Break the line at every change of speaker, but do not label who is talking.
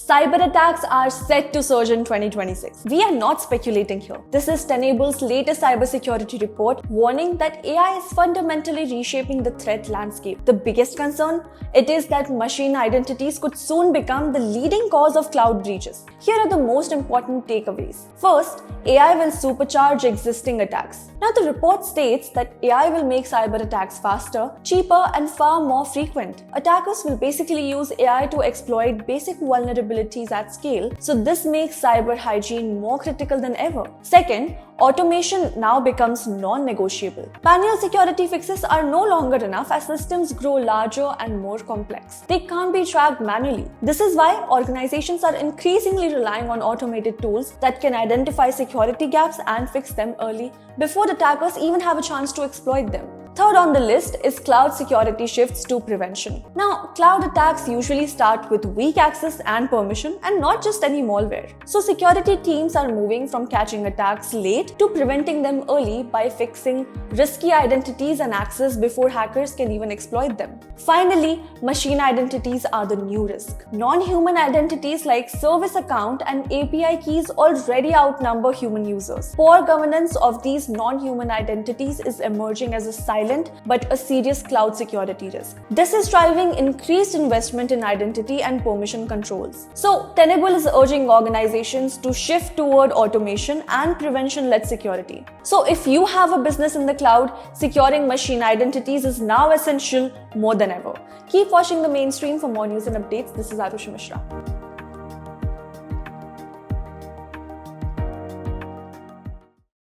Cyber attacks are set to surge in 2026. We are not speculating here. This is Tenable's latest cybersecurity report warning that AI is fundamentally reshaping the threat landscape. The biggest concern? It is that machine identities could soon become the leading cause of cloud breaches. Here are the most important takeaways. First, AI will supercharge existing attacks. Now, the report states that AI will make cyber attacks faster, cheaper, and far more frequent. Attackers will basically use AI to exploit basic vulnerabilities at scale, so this makes cyber hygiene more critical than ever. Second, automation now becomes non-negotiable. Manual security fixes are no longer enough as systems grow larger and more complex. They can't be tracked manually. This is why organizations are increasingly relying on automated tools that can identify security gaps and fix them early before attackers even have a chance to exploit them. Third on the list is cloud security shifts to prevention. Now, cloud attacks usually start with weak access and permission and not just any malware. So security teams are moving from catching attacks late to preventing them early by fixing risky identities and access before hackers can even exploit them. Finally, machine identities are the new risk. Non-human identities like service account and API keys already outnumber human users. Poor governance of these non-human identities is emerging as a silent but a serious cloud security risk. This is driving increased investment in identity and permission controls. So, Tenable is urging organizations to shift toward automation and prevention-led security. So, if you have a business in the cloud, securing machine identities is now essential more than ever. Keep watching the mainstream for more news and updates. This is Arushi Mishra.